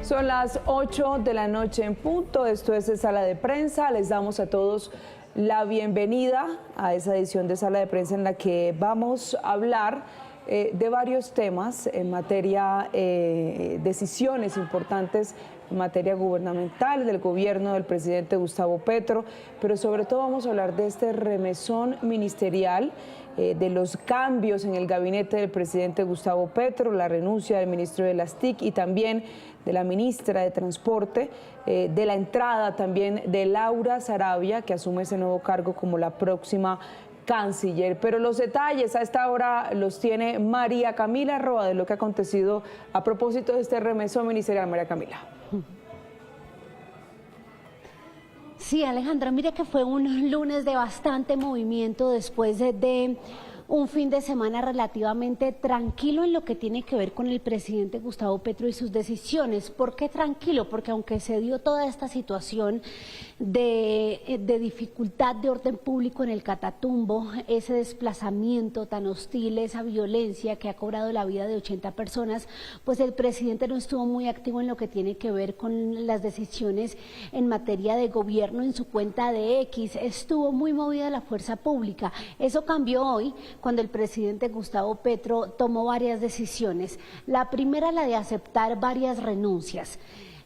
Son las 8 de la noche en punto, esto es Sala de Prensa, les damos a todos la bienvenida a esa edición de Sala de Prensa en la que vamos a hablar de varios temas en materia, decisiones importantes en materia gubernamental, del gobierno del presidente Gustavo Petro, pero sobre todo vamos a hablar de este remesón ministerial, de los cambios en el gabinete del presidente Gustavo Petro, la renuncia del ministro de las TIC y también de la ministra de Transporte, de la entrada también de Laura Sarabia, que asume ese nuevo cargo como la próxima canciller. Pero los detalles a esta hora los tiene María Camila Roa de lo que ha acontecido a propósito de este remesón ministerial. María Camila. Sí, Alejandra, mire que fue un lunes de bastante movimiento después de un fin de semana relativamente tranquilo en lo que tiene que ver con el presidente Gustavo Petro y sus decisiones. ¿Por qué tranquilo? Porque aunque se dio toda esta situación de dificultad de orden público en el Catatumbo, ese desplazamiento tan hostil, esa violencia que ha cobrado la vida de 80 personas, pues el presidente no estuvo muy activo en lo que tiene que ver con las decisiones en materia de gobierno en su cuenta de X. Estuvo muy movida la fuerza pública. Eso cambió hoy, cuando el presidente Gustavo Petro tomó varias decisiones. La primera, la de aceptar varias renuncias.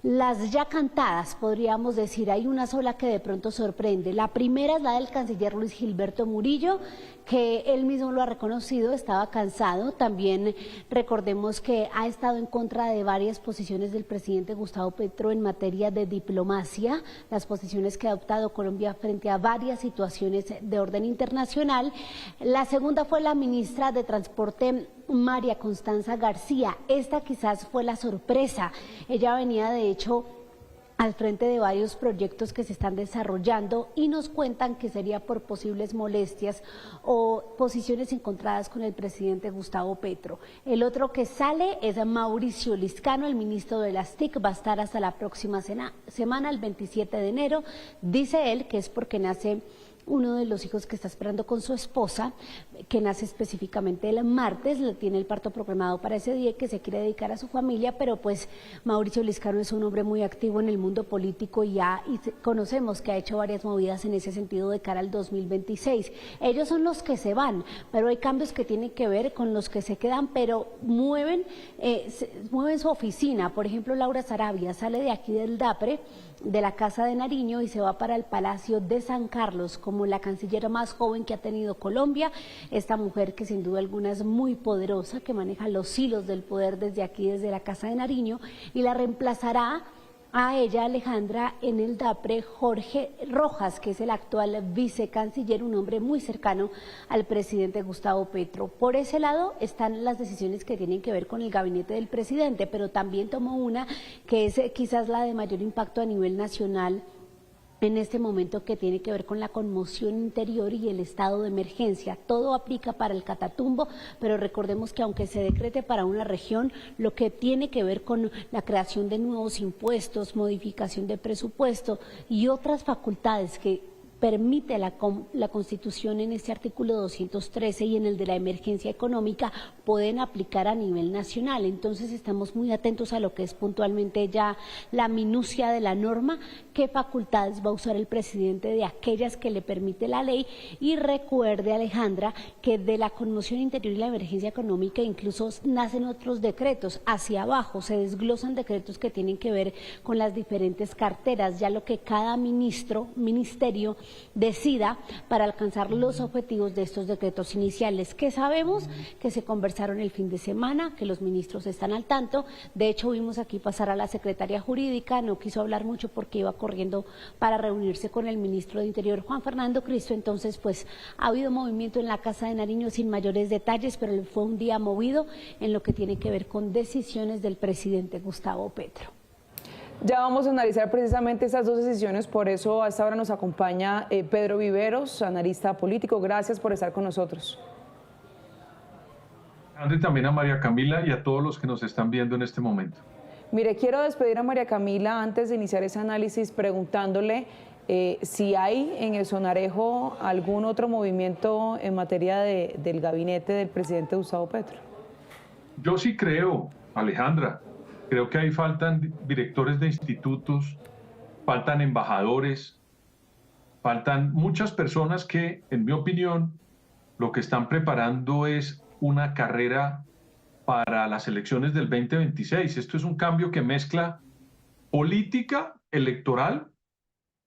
Las ya cantadas, podríamos decir, hay una sola que de pronto sorprende. La primera es la del canciller Luis Gilberto Murillo, que él mismo lo ha reconocido, estaba cansado. También recordemos que ha estado en contra de varias posiciones del presidente Gustavo Petro en materia de diplomacia, las posiciones que ha adoptado Colombia frente a varias situaciones de orden internacional. La segunda fue la ministra de Transporte, María Constanza García. Esta quizás fue la sorpresa. Ella venía de hecho al frente de varios proyectos que se están desarrollando y nos cuentan que sería por posibles molestias o posiciones encontradas con el presidente Gustavo Petro. El otro que sale es Mauricio Liscano, el ministro de las TIC, va a estar hasta la próxima semana, el 27 de enero. Dice él que es porque nace uno de los hijos que está esperando con su esposa, que nace específicamente el martes, le tiene el parto programado para ese día, que se quiere dedicar a su familia, pero pues Mauricio Liscano es un hombre muy activo en el mundo político y conocemos que ha hecho varias movidas en ese sentido de cara al 2026. Ellos son los que se van, pero hay cambios que tienen que ver con los que se quedan, pero mueven su oficina. Por ejemplo, Laura Sarabia sale de aquí del DAPRE, de la Casa de Nariño, y se va para el Palacio de San Carlos como la canciller más joven que ha tenido Colombia. Esta mujer que sin duda alguna es muy poderosa, que maneja los hilos del poder desde aquí, desde la Casa de Nariño, y la reemplazará a ella, Alejandra, en el DAPRE, Jorge Rojas, que es el actual vicecanciller, un hombre muy cercano al presidente Gustavo Petro. Por ese lado están las decisiones que tienen que ver con el gabinete del presidente, pero también tomó una que es quizás la de mayor impacto a nivel nacional en este momento, que tiene que ver con la conmoción interior y el estado de emergencia. Todo aplica para el Catatumbo, pero recordemos que aunque se decrete para una región, lo que tiene que ver con la creación de nuevos impuestos, modificación de presupuesto y otras facultades que permite la Constitución en este artículo 213 y en el de la emergencia económica, pueden aplicar a nivel nacional. Entonces estamos muy atentos a lo que es puntualmente ya la minucia de la norma, qué facultades va a usar el presidente de aquellas que le permite la ley. Y recuerde, Alejandra, que de la conmoción interior y la emergencia económica incluso nacen otros decretos. Hacia abajo se desglosan decretos que tienen que ver con las diferentes carteras, ya lo que cada ministerio decida para alcanzar los objetivos de estos decretos iniciales, que sabemos que se conversaron el fin de semana, que los ministros están al tanto. De hecho, vimos aquí pasar a la secretaria jurídica, no quiso hablar mucho porque iba corriendo para reunirse con el ministro de Interior, Juan Fernando Cristo. Entonces, pues ha habido movimiento en la Casa de Nariño sin mayores detalles, pero fue un día movido en lo que tiene que ver con decisiones del presidente Gustavo Petro. Ya vamos a analizar precisamente esas dos decisiones, por eso a esta hora nos acompaña Pedro Viveros, analista político. Gracias por estar con nosotros. Y también a María Camila y a todos los que nos están viendo en este momento. Mire, quiero despedir a María Camila antes de iniciar ese análisis preguntándole si hay en el Sonarejo algún otro movimiento en materia del gabinete del presidente Gustavo Petro. Yo sí creo, Alejandra, Creo que ahí faltan directores de institutos, faltan embajadores, faltan muchas personas que, en mi opinión, lo que están preparando es una carrera para las elecciones del 2026. Esto es un cambio que mezcla política electoral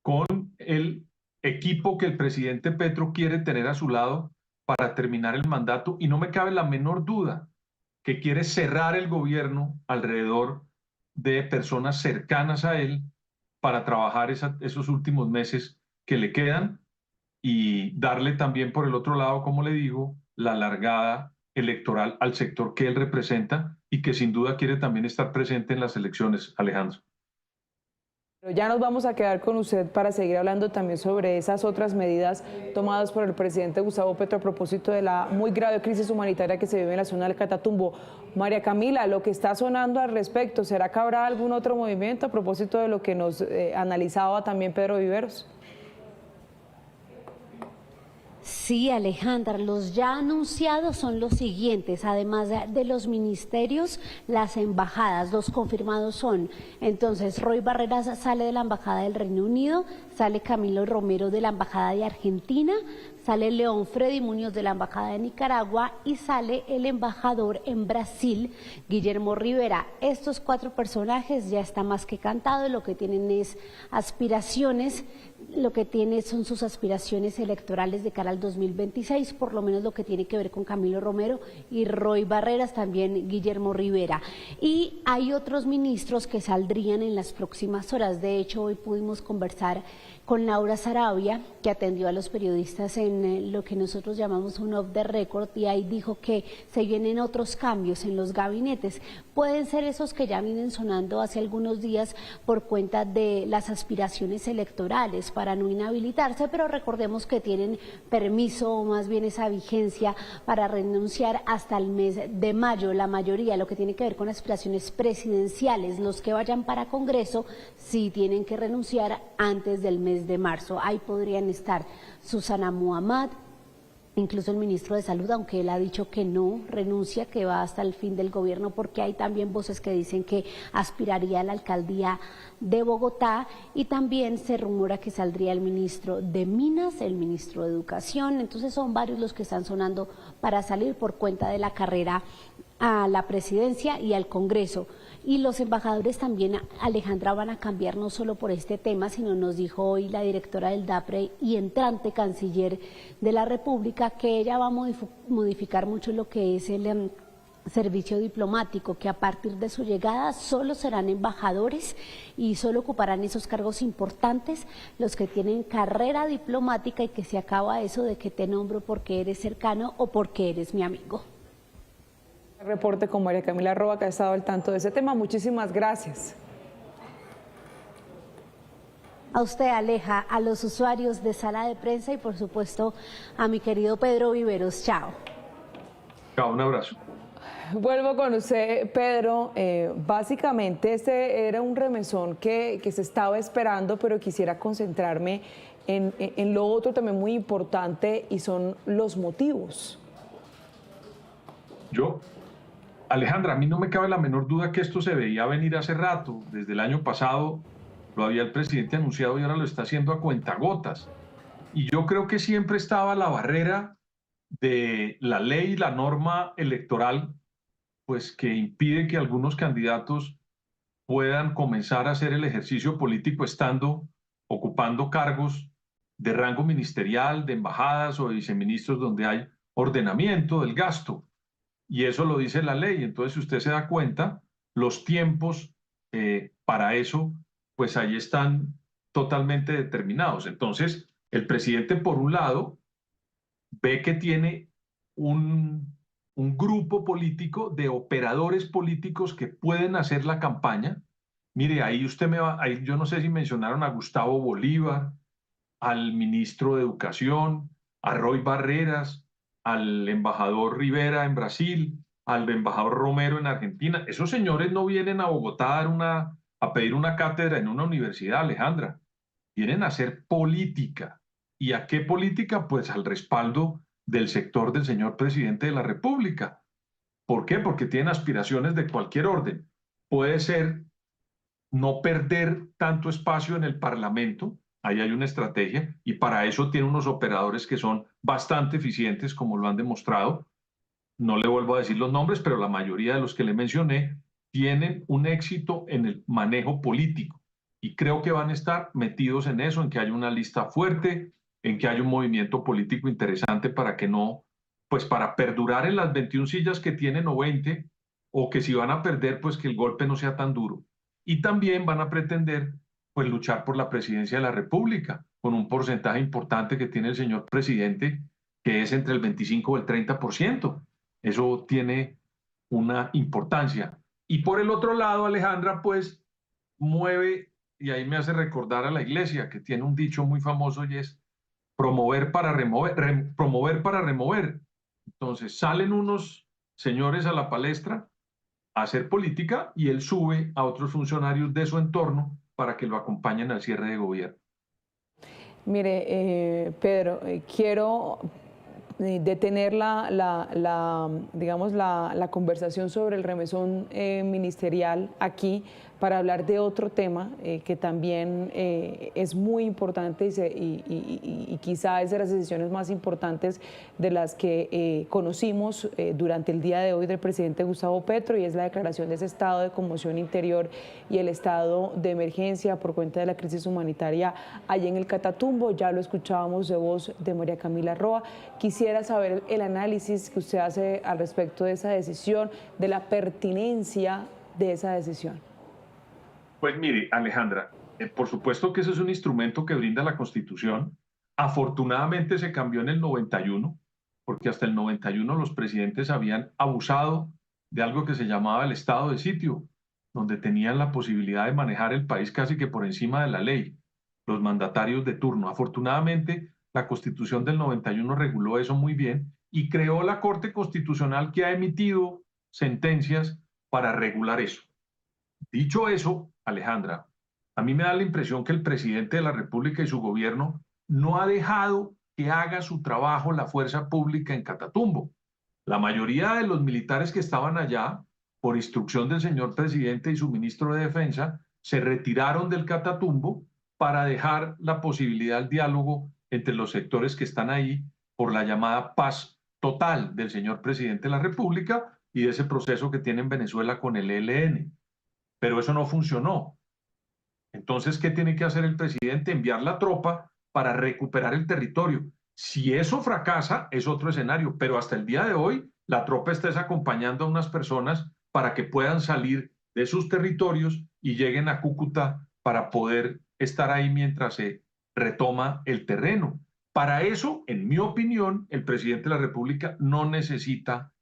con el equipo que el presidente Petro quiere tener a su lado para terminar el mandato, y no me cabe la menor duda que quiere cerrar el gobierno alrededor de personas cercanas a él para trabajar esos últimos meses que le quedan y darle también por el otro lado, como le digo, la largada electoral al sector que él representa y que sin duda quiere también estar presente en las elecciones, Alejandro. Pero ya nos vamos a quedar con usted para seguir hablando también sobre esas otras medidas tomadas por el presidente Gustavo Petro a propósito de la muy grave crisis humanitaria que se vive en la zona del Catatumbo. María Camila, lo que está sonando al respecto, ¿será que habrá algún otro movimiento a propósito de lo que nos analizaba también Pedro Viveros? Sí, Alejandra, los ya anunciados son los siguientes, además de los ministerios, las embajadas, los confirmados son, entonces, Roy Barreras sale de la Embajada del Reino Unido, sale Camilo Romero de la Embajada de Argentina, sale León Freddy Muñoz de la Embajada de Nicaragua y sale el embajador en Brasil, Guillermo Rivera. Estos 4 personajes ya está más que cantado, lo que tienen es aspiraciones, lo que tiene son sus aspiraciones electorales de cara al 2026, por lo menos lo que tiene que ver con Camilo Romero y Roy Barreras, también Guillermo Rivera. Y hay otros ministros que saldrían en las próximas horas. De hecho, hoy pudimos conversar con Laura Sarabia, que atendió a los periodistas en lo que nosotros llamamos un off the record, y ahí dijo que se vienen otros cambios en los gabinetes. Pueden ser esos que ya vienen sonando hace algunos días por cuenta de las aspiraciones electorales para no inhabilitarse, pero recordemos que tienen permiso, o más bien esa vigencia, para renunciar hasta el mes de mayo. La mayoría, lo que tiene que ver con aspiraciones presidenciales, los que vayan para Congreso, sí tienen que renunciar antes del mes de marzo. Ahí podrían estar Susana Muhammad, incluso el ministro de Salud, aunque él ha dicho que no renuncia, que va hasta el fin del gobierno, porque hay también voces que dicen que aspiraría a la alcaldía de Bogotá, y también se rumora que saldría el ministro de Minas, el ministro de Educación. Entonces son varios los que están sonando para salir por cuenta de la carrera a la presidencia y al Congreso. Y los embajadores también, Alejandra, van a cambiar no solo por este tema, sino nos dijo hoy la directora del DAPRE y entrante canciller de la República que ella va a modificar mucho lo que es el servicio diplomático, que a partir de su llegada solo serán embajadores y solo ocuparán esos cargos importantes los que tienen carrera diplomática, y que se acaba eso de que te nombro porque eres cercano o porque eres mi amigo. Reporte con María Camila Roa, que ha estado al tanto de ese tema. Muchísimas gracias. A usted, Aleja, a los usuarios de Sala de Prensa y por supuesto a mi querido Pedro Viveros. Chao. Chao, un abrazo. Vuelvo con usted, Pedro. Básicamente este era un remesón que se estaba esperando, pero quisiera concentrarme en lo otro también muy importante, y son los motivos. Alejandra, a mí no me cabe la menor duda que esto se veía venir hace rato. Desde el año pasado lo había el presidente anunciado y ahora lo está haciendo a cuentagotas. Y yo creo que siempre estaba la barrera de la ley, la norma electoral, pues que impide que algunos candidatos puedan comenzar a hacer el ejercicio político ocupando cargos de rango ministerial, de embajadas o de viceministros, donde hay ordenamiento del gasto. Y eso lo dice la ley. Entonces, si usted se da cuenta, los tiempos para eso, pues ahí están totalmente determinados. Entonces, el presidente, por un lado, ve que tiene un grupo político de operadores políticos que pueden hacer la campaña. Mire, ahí ahí yo no sé si mencionaron a Gustavo Bolívar, al ministro de Educación, a Roy Barreras, al embajador Rivera en Brasil, al embajador Romero en Argentina. Esos señores no vienen a Bogotá a pedir una cátedra en una universidad, Alejandra. Vienen a hacer política. ¿Y a qué política? Pues al respaldo del sector del señor presidente de la República. ¿Por qué? Porque tienen aspiraciones de cualquier orden. puede ser no perder tanto espacio en el Parlamento. Ahí hay una estrategia y para eso tiene unos operadores que son bastante eficientes, como lo han demostrado. No le vuelvo a decir los nombres, pero la mayoría de los que le mencioné tienen un éxito en el manejo político y creo que van a estar metidos en eso, en que haya una lista fuerte, en que haya un movimiento político interesante para que no, pues para perdurar en las 21 sillas que tienen o 20, o que si van a perder, pues que el golpe no sea tan duro. Y también van a pretender, pues luchar por la presidencia de la República, con un porcentaje importante que tiene el señor presidente, que es entre el 25 o el 30%. Eso tiene una importancia. Y por el otro lado, Alejandra, pues mueve, y ahí me hace recordar a la iglesia, que tiene un dicho muy famoso y es promover para remover, promover para remover. Entonces salen unos señores a la palestra a hacer política y él sube a otros funcionarios de su entorno para que lo acompañen al cierre de gobierno. Mire, Pedro, quiero detener digamos, la conversación sobre el remesón ministerial aquí para hablar de otro tema que también es muy importante y quizá es de las decisiones más importantes de las que conocimos durante el día de hoy del presidente Gustavo Petro, y es la declaración de ese estado de conmoción interior y el estado de emergencia por cuenta de la crisis humanitaria allá en el Catatumbo. Ya lo escuchábamos de voz de María Camila Roa. Quisiera saber el análisis que usted hace al respecto de esa decisión, de la pertinencia de esa decisión. Pues mire, Alejandra, por supuesto que ese es un instrumento que brinda la Constitución. Afortunadamente se cambió en el 91, porque hasta el 91 los presidentes habían abusado de algo que se llamaba el estado de sitio, donde tenían la posibilidad de manejar el país casi que por encima de la ley, los mandatarios de turno. Afortunadamente, la Constitución del 91 reguló eso muy bien y creó la Corte Constitucional, que ha emitido sentencias para regular eso. Dicho eso, Alejandra, a mí me da la impresión que el presidente de la República y su gobierno no ha dejado que haga su trabajo la fuerza pública en Catatumbo. La mayoría de los militares que estaban allá, por instrucción del señor presidente y su ministro de Defensa, se retiraron del Catatumbo para dejar la posibilidad del diálogo entre los sectores que están ahí por la llamada paz total del señor presidente de la República y de ese proceso que tiene en Venezuela con el ELN. Pero eso no funcionó. Entonces, ¿qué tiene que hacer el presidente? Enviar la tropa para recuperar el territorio. Si eso fracasa, es otro escenario, pero hasta el día de hoy la tropa está acompañando a unas personas para que puedan salir de sus territorios y lleguen a Cúcuta para poder estar ahí mientras se retoma el terreno. Para eso, en mi opinión, el presidente de la República no necesita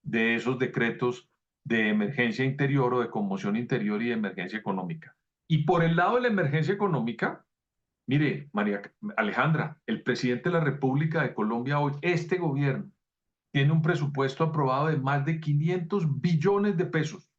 de esos decretos de emergencia interior o de conmoción interior y de emergencia económica. Y por el lado de la emergencia económica, mire, María Alejandra, el presidente de la República de Colombia hoy, este gobierno, tiene un presupuesto aprobado de más de 500 billones de pesos.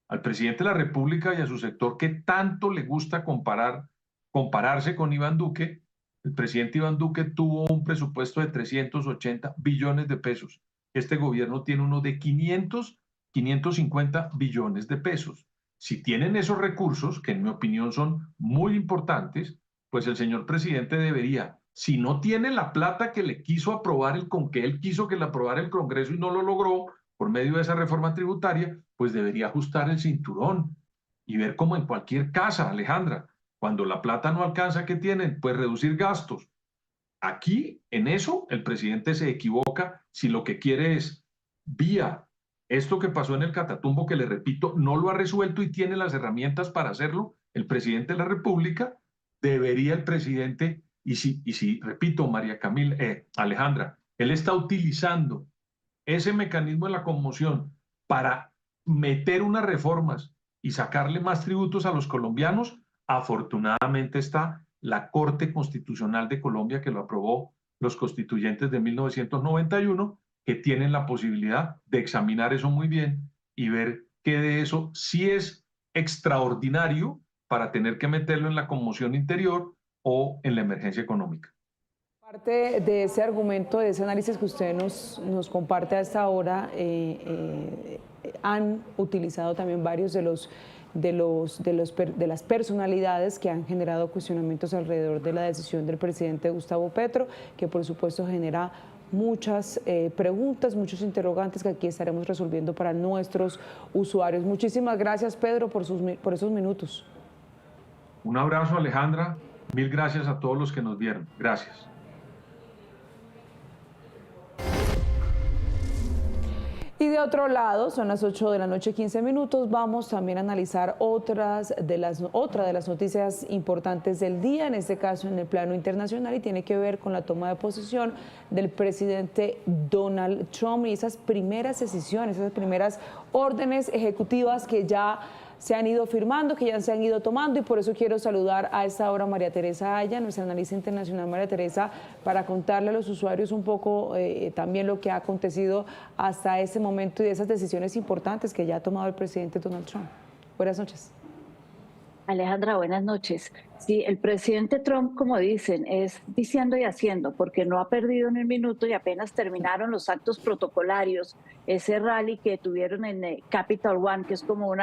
Al presidente de la República y a su sector que tanto le gusta compararse con Iván Duque, el presidente Iván Duque tuvo un presupuesto de 380 billones de pesos. Este gobierno tiene uno de 550 billones de pesos. Si tienen esos recursos, que en mi opinión son muy importantes, pues el señor presidente debería, si no tiene la plata que le quiso aprobar, con que él quiso que la aprobara el Congreso y no lo logró por medio de esa reforma tributaria, pues debería ajustar el cinturón y ver como en cualquier casa, Alejandra, cuando la plata no alcanza, ¿qué tienen? Pues reducir gastos. Aquí, en eso, el presidente se equivoca si lo que quiere es, vía esto que pasó en el Catatumbo, que le repito, no lo ha resuelto y tiene las herramientas para hacerlo, el presidente de la República, debería el presidente, repito, María Camila, Alejandra, él está utilizando ese mecanismo de la conmoción para meter unas reformas y sacarle más tributos a los colombianos. Afortunadamente está la Corte Constitucional de Colombia, que lo aprobó los constituyentes de 1991, que tienen la posibilidad de examinar eso muy bien y ver qué de eso sí es extraordinario para tener que meterlo en la conmoción interior o en la emergencia económica. Parte de ese argumento, de ese análisis que usted nos comparte a esta hora, han utilizado también varios de las personalidades que han generado cuestionamientos alrededor de la decisión del presidente Gustavo Petro, que por supuesto genera muchas preguntas, muchos interrogantes que aquí estaremos resolviendo para nuestros usuarios. Muchísimas gracias, Pedro, por esos minutos. Un abrazo, Alejandra. Mil gracias a todos los que nos vieron. Gracias. Y de otro lado, son las 8 de la noche, 15 minutos, vamos también a analizar otra de las noticias importantes del día, en este caso en el plano internacional, y tiene que ver con la toma de posesión del presidente Donald Trump y esas primeras decisiones, esas primeras órdenes ejecutivas que ya se han ido firmando, que ya se han ido tomando, y por eso quiero saludar a esta hora a María Teresa Aya, nuestra analista internacional. María Teresa, para contarle a los usuarios un poco también lo que ha acontecido hasta ese momento y de esas decisiones importantes que ya ha tomado el presidente Donald Trump. Buenas noches. Alejandra, buenas noches. Sí, el presidente Trump, como dicen, es diciendo y haciendo, porque no ha perdido ni un minuto y apenas terminaron los actos protocolarios, ese rally que tuvieron en Capital One, que es como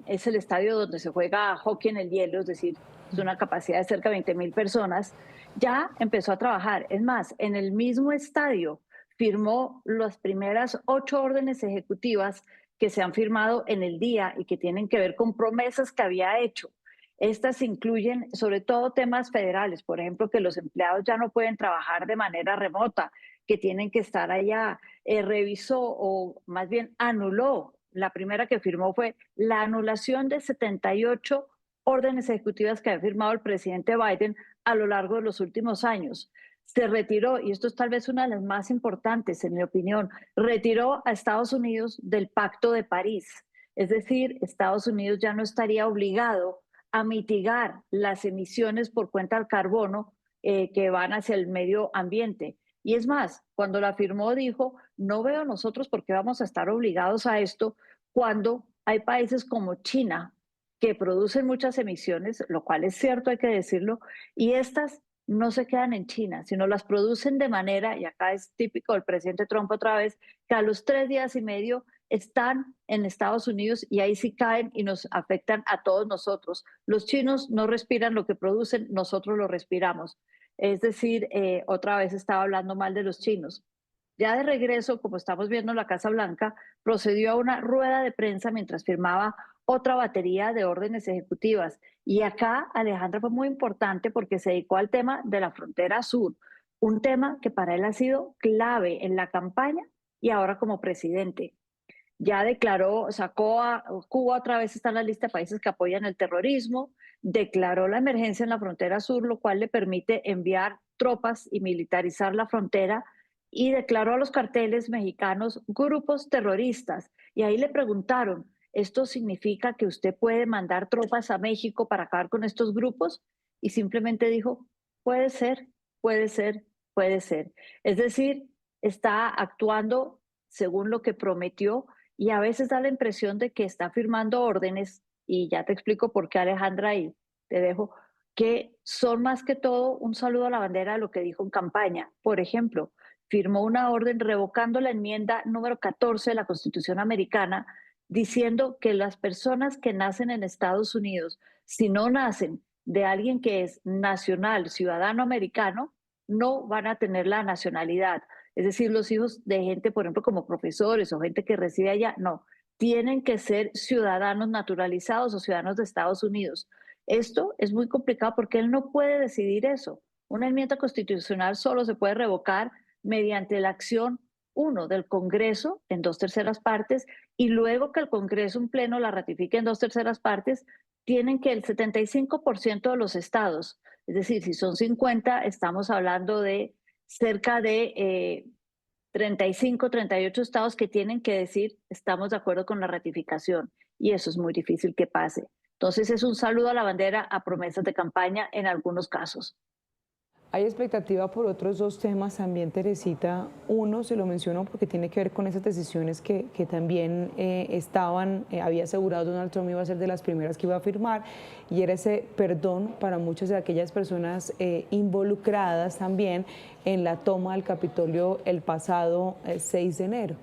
es el estadio donde se juega hockey en el hielo, es decir, es una capacidad de cerca de 20,000 personas, ya empezó a trabajar. Es más, en el mismo estadio firmó las primeras 8 órdenes ejecutivas que se han firmado en el día y que tienen que ver con promesas que había hecho. Estas incluyen sobre todo temas federales, por ejemplo, que los empleados ya no pueden trabajar de manera remota, que tienen que estar allá. Revisó, o más bien anuló, la primera que firmó fue la anulación de 78 órdenes ejecutivas que había firmado el presidente Biden a lo largo de los últimos años. Se retiró, y esto es tal vez una de las más importantes en mi opinión, retiró a Estados Unidos del Pacto de París. Es decir, Estados Unidos ya no estaría obligado a mitigar las emisiones por cuenta del carbono que van hacia el medio ambiente. Y es más, cuando la firmó dijo, no veo nosotros por qué vamos a estar obligados a esto cuando hay países como China que producen muchas emisiones, lo cual es cierto, hay que decirlo, y estas no se quedan en China, sino las producen de manera, y acá es típico del presidente Trump otra vez, que a los 3 días y medio están en Estados Unidos y ahí sí caen y nos afectan a todos nosotros. Los chinos no respiran lo que producen, nosotros lo respiramos. Es decir, otra vez estaba hablando mal de los chinos. Ya de regreso, como estamos viendo en la Casa Blanca, procedió a una rueda de prensa mientras firmaba otra batería de órdenes ejecutivas. Y acá, Alejandra, fue muy importante porque se dedicó al tema de la frontera sur, un tema que para él ha sido clave en la campaña y ahora como presidente. Ya declaró, sacó a Cuba, otra vez está en la lista de países que apoyan el terrorismo, declaró la emergencia en la frontera sur, lo cual le permite enviar tropas y militarizar la frontera, y declaró a los carteles mexicanos grupos terroristas. Y ahí le preguntaron, ¿esto significa que usted puede mandar tropas a México para acabar con estos grupos? Y simplemente dijo, puede ser, puede ser, puede ser. Es decir, está actuando según lo que prometió, y a veces da la impresión de que está firmando órdenes, y ya te explico por qué, Alejandra, y te dejo, que son más que todo un saludo a la bandera de lo que dijo en campaña. Por ejemplo, firmó una orden revocando la enmienda número 14 de la Constitución americana, diciendo que las personas que nacen en Estados Unidos, si no nacen de alguien que es nacional, ciudadano americano, no van a tener la nacionalidad. Es decir, los hijos de gente, por ejemplo, como profesores o gente que reside allá, no, tienen que ser ciudadanos naturalizados o ciudadanos de Estados Unidos. Esto es muy complicado porque él no puede decidir eso. Una enmienda constitucional solo se puede revocar mediante la acción, uno, del Congreso en 2/3 partes, y luego que el Congreso en pleno la ratifique en 2/3 partes, tienen que el 75% de los estados, es decir, si son 50, estamos hablando de cerca de 35, 38 estados que tienen que decir, estamos de acuerdo con la ratificación, y eso es muy difícil que pase. Entonces es un saludo a la bandera a promesas de campaña en algunos casos. Hay expectativa por otros dos temas también, Teresita. Uno, se lo menciono porque tiene que ver con esas decisiones que también había asegurado Donald Trump iba a ser de las primeras que iba a firmar, y era ese perdón para muchas de aquellas personas involucradas también en la toma del Capitolio el pasado 6 de enero.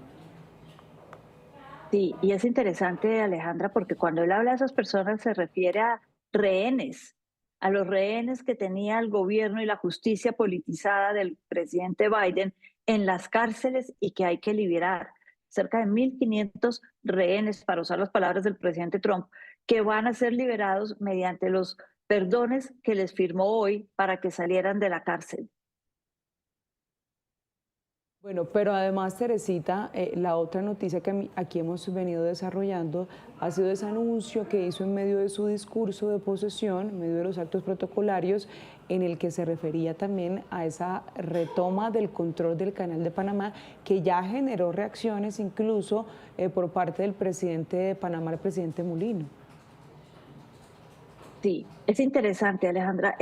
Sí, y es interesante, Alejandra, porque cuando él habla de esas personas se refiere a rehenes, a los rehenes que tenía el gobierno y la justicia politizada del presidente Biden en las cárceles y que hay que liberar. Cerca de 1.500 rehenes, para usar las palabras del presidente Trump, que van a ser liberados mediante los perdones que les firmó hoy para que salieran de la cárcel. Bueno, pero además, Teresita, la otra noticia que aquí hemos venido desarrollando ha sido ese anuncio que hizo en medio de su discurso de posesión, en medio de los actos protocolarios, en el que se refería también a esa retoma del control del Canal de Panamá, que ya generó reacciones incluso por parte del presidente de Panamá, el presidente Mulino. Sí, es interesante, Alejandra.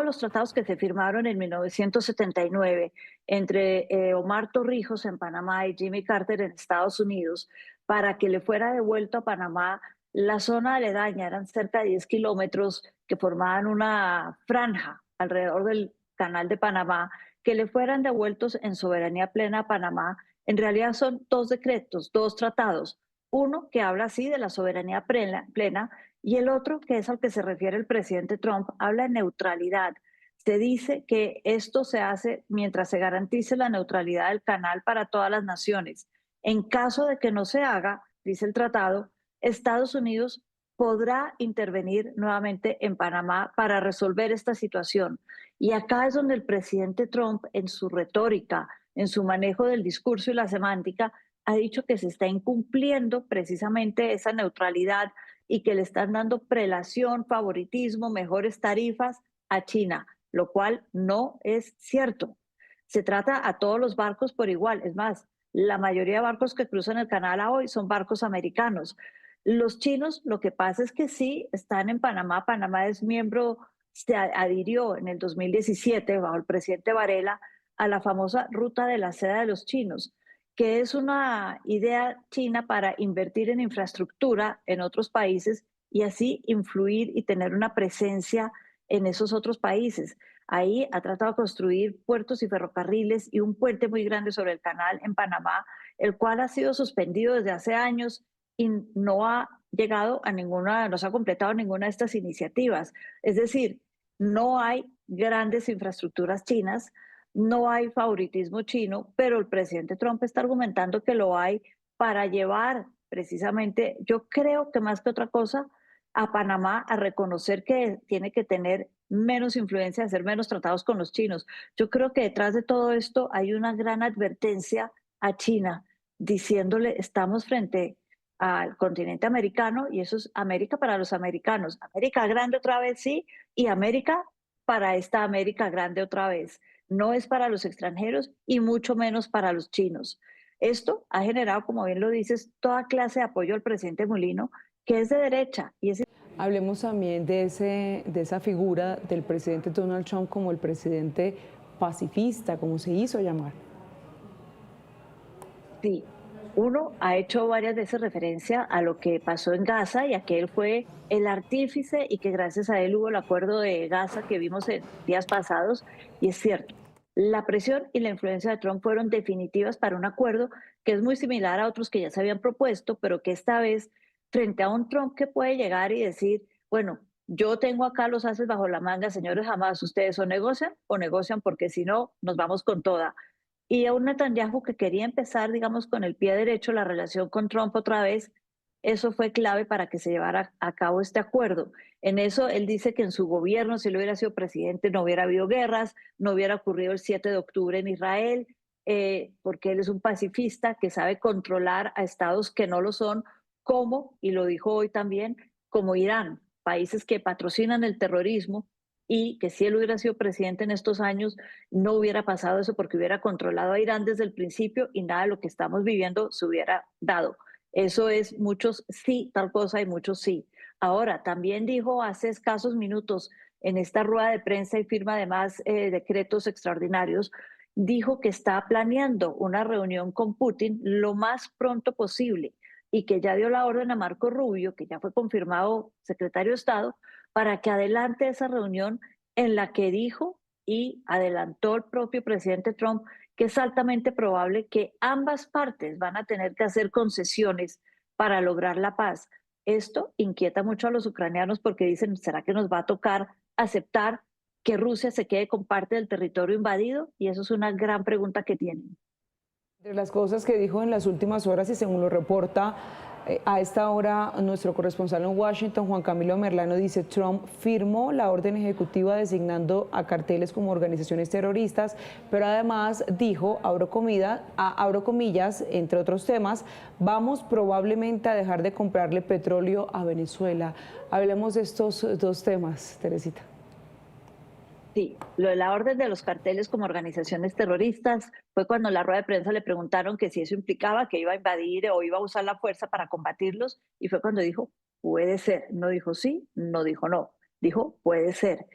Los tratados que se firmaron en 1979 entre Omar Torrijos en Panamá y Jimmy Carter en Estados Unidos, para que le fuera devuelto a Panamá la zona aledaña, eran cerca de 10 kilómetros que formaban una franja alrededor del Canal de Panamá, que le fueran devueltos en soberanía plena a Panamá. En realidad son dos decretos, dos tratados. Uno que habla así de la soberanía plena, y el otro, que es al que se refiere el presidente Trump, habla de neutralidad. Se dice que esto se hace mientras se garantice la neutralidad del canal para todas las naciones. En caso de que no se haga, dice el tratado, Estados Unidos podrá intervenir nuevamente en Panamá para resolver esta situación. Y acá es donde el presidente Trump, en su retórica, en su manejo del discurso y la semántica, ha dicho que se está incumpliendo precisamente esa neutralidad y que le están dando prelación, favoritismo, mejores tarifas a China, lo cual no es cierto. Se trata a todos los barcos por igual. Es más, la mayoría de barcos que cruzan el canal a hoy son barcos americanos. Los chinos, lo que pasa es que sí están en Panamá. Panamá es miembro, se adhirió en el 2017 bajo el presidente Varela a la famosa ruta de la seda de los chinos, que es una idea china para invertir en infraestructura en otros países y así influir y tener una presencia en esos otros países. Ahí ha tratado de construir puertos y ferrocarriles y un puente muy grande sobre el canal en Panamá, el cual ha sido suspendido desde hace años y no ha llegado a ninguna, no se ha completado ninguna de estas iniciativas. Es decir, no hay grandes infraestructuras chinas, no hay favoritismo chino, pero el presidente Trump está argumentando que lo hay para llevar precisamente, yo creo que más que otra cosa, a Panamá a reconocer que tiene que tener menos influencia, hacer menos tratados con los chinos. Yo creo que detrás de todo esto hay una gran advertencia a China, diciéndole, estamos frente al continente americano y eso es América para los americanos. América grande otra vez, sí, y América para esta América grande otra vez. No es para los extranjeros y mucho menos para los chinos. Esto ha generado, como bien lo dices, toda clase de apoyo al presidente Mulino, que es de derecha. Hablemos también de esa figura del presidente Donald Trump como el presidente pacifista, como se hizo llamar. Sí, uno ha hecho varias veces referencia a lo que pasó en Gaza y a que él fue el artífice y que gracias a él hubo el acuerdo de Gaza que vimos en días pasados, y es cierto. La presión y la influencia de Trump fueron definitivas para un acuerdo que es muy similar a otros que ya se habían propuesto, pero que esta vez, frente a un Trump que puede llegar y decir, bueno, yo tengo acá los ases bajo la manga, señores, jamás ustedes o negocian porque si no, nos vamos con toda. Y a un Netanyahu que quería empezar, digamos, con el pie derecho la relación con Trump otra vez, eso fue clave para que se llevara a cabo este acuerdo. En eso él dice que en su gobierno, si él hubiera sido presidente, no hubiera habido guerras, no hubiera ocurrido el 7 de octubre en Israel, porque él es un pacifista que sabe controlar a estados que no lo son, como, y lo dijo hoy también, como Irán, países que patrocinan el terrorismo y que si él hubiera sido presidente en estos años, no hubiera pasado eso porque hubiera controlado a Irán desde el principio y nada de lo que estamos viviendo se hubiera dado. Eso es muchos sí, tal cosa y muchos sí. Ahora, también dijo hace escasos minutos en esta rueda de prensa y firma además decretos extraordinarios, dijo que está planeando una reunión con Putin lo más pronto posible y que ya dio la orden a Marco Rubio, que ya fue confirmado secretario de Estado, para que adelante esa reunión en la que dijo y adelantó el propio presidente Trump que es altamente probable que ambas partes van a tener que hacer concesiones para lograr la paz. Esto inquieta mucho a los ucranianos porque dicen, ¿será que nos va a tocar aceptar que Rusia se quede con parte del territorio invadido? Y eso es una gran pregunta que tienen. De las cosas que dijo en las últimas horas y según lo reporta a esta hora nuestro corresponsal en Washington, Juan Camilo Merlano, dice Trump firmó la orden ejecutiva designando a carteles como organizaciones terroristas, pero además dijo, abro comillas, entre otros temas, vamos probablemente a dejar de comprarle petróleo a Venezuela. Hablemos de estos dos temas, Teresita. Sí, lo de la orden de los carteles como organizaciones terroristas fue cuando en la rueda de prensa le preguntaron que si eso implicaba que iba a invadir o iba a usar la fuerza para combatirlos, y fue cuando dijo, puede ser. No dijo sí, no dijo no, dijo puede ser.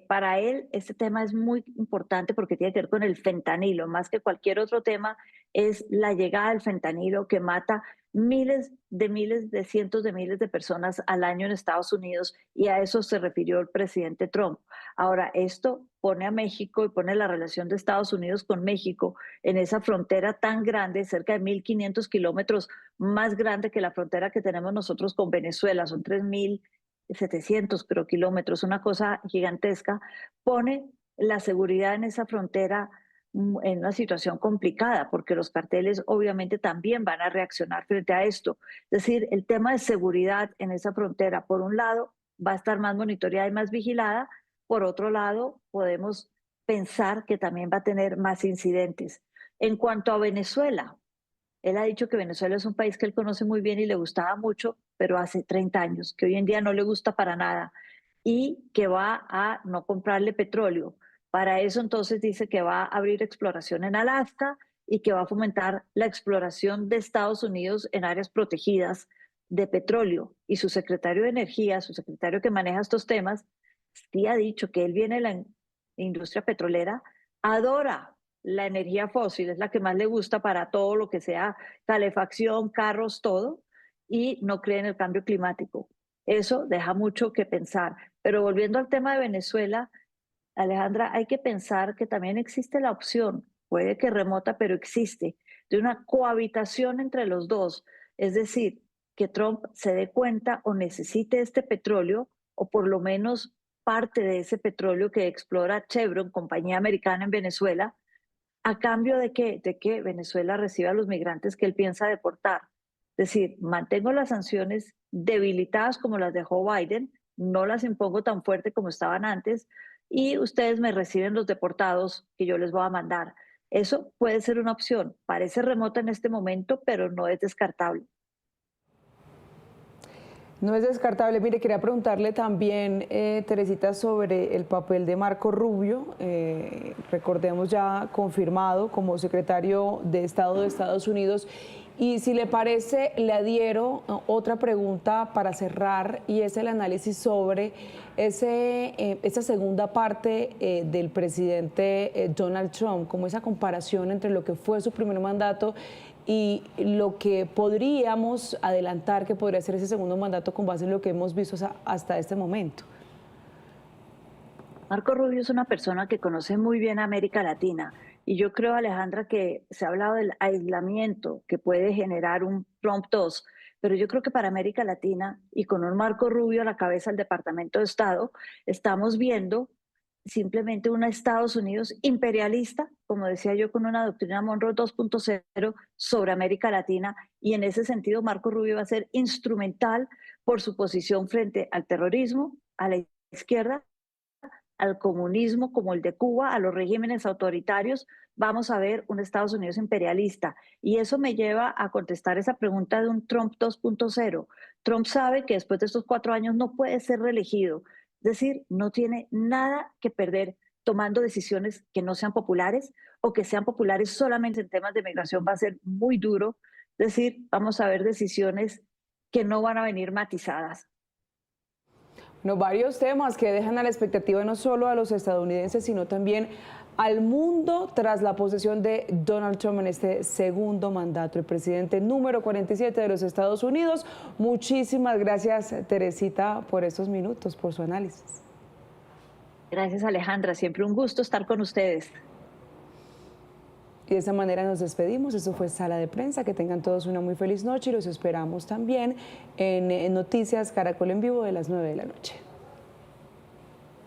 Para él este tema es muy importante porque tiene que ver con el fentanilo, más que cualquier otro tema, es la llegada del fentanilo que mata miles, de cientos de miles de personas al año en Estados Unidos, y a eso se refirió el presidente Trump. Ahora, esto pone a México y pone la relación de Estados Unidos con México en esa frontera tan grande, cerca de 1.500 kilómetros, más grande que la frontera que tenemos nosotros con Venezuela, son 3.700 kilómetros, una cosa gigantesca, pone la seguridad en esa frontera en una situación complicada, porque los carteles obviamente también van a reaccionar frente a esto. Es decir, el tema de seguridad en esa frontera, por un lado, va a estar más monitoreada y más vigilada, por otro lado, podemos pensar que también va a tener más incidentes. En cuanto a Venezuela, él ha dicho que Venezuela es un país que él conoce muy bien y le gustaba mucho, pero hace 30 años, que hoy en día no le gusta para nada y que va a no comprarle petróleo. Para eso entonces dice que va a abrir exploración en Alaska y que va a fomentar la exploración de Estados Unidos en áreas protegidas de petróleo. Y su secretario de Energía, su secretario que maneja estos temas, sí ha dicho que él viene de la industria petrolera, adora la energía fósil, es la que más le gusta para todo lo que sea calefacción, carros, todo, y no cree en el cambio climático. Eso deja mucho que pensar. Pero volviendo al tema de Venezuela, Alejandra, hay que pensar que también existe la opción, puede que remota, pero existe, de una cohabitación entre los dos. Es decir, que Trump se dé cuenta o necesite este petróleo, o por lo menos parte de ese petróleo que explora Chevron, compañía americana en Venezuela, a cambio de que Venezuela reciba a los migrantes que él piensa deportar. Es decir, mantengo las sanciones debilitadas como las dejó Biden, no las impongo tan fuerte como estaban antes, y ustedes me reciben los deportados que yo les voy a mandar. Eso puede ser una opción. Parece remota en este momento, pero no es descartable. No es descartable. Mire, quería preguntarle también, Teresita, sobre el papel de Marco Rubio, recordemos ya confirmado como secretario de Estado de Estados Unidos. Y si le parece, le adhiero otra pregunta para cerrar, y es el análisis sobre esa segunda parte del presidente Donald Trump, como esa comparación entre lo que fue su primer mandato y lo que podríamos adelantar que podría ser ese segundo mandato con base en lo que hemos visto hasta este momento. Marco Rubio es una persona que conoce muy bien a América Latina, y yo creo, Alejandra, que se ha hablado del aislamiento que puede generar un Trump 2, pero yo creo que para América Latina y con un Marco Rubio a la cabeza del Departamento de Estado, estamos viendo simplemente un Estados Unidos imperialista, como decía yo, con una doctrina Monroe 2.0 sobre América Latina, y en ese sentido Marco Rubio va a ser instrumental por su posición frente al terrorismo, a la izquierda, al comunismo como el de Cuba, a los regímenes autoritarios. Vamos a ver un Estados Unidos imperialista. Y eso me lleva a contestar esa pregunta de un Trump 2.0. Trump sabe que después de estos 4 años no puede ser reelegido. Es decir, no tiene nada que perder tomando decisiones que no sean populares, o que sean populares solamente en temas de migración. Va a ser muy duro. Es decir, vamos a ver decisiones que no van a venir matizadas. No, varios temas que dejan a la expectativa no solo a los estadounidenses, sino también al mundo tras la posesión de Donald Trump en este segundo mandato, el presidente número 47 de los Estados Unidos. Muchísimas gracias, Teresita, por estos minutos, por su análisis. Gracias, Alejandra. Siempre un gusto estar con ustedes. Y de esa manera nos despedimos. Esto fue Sala de Prensa. Que tengan todos una muy feliz noche y los esperamos también en Noticias Caracol en Vivo de las 9 de la noche.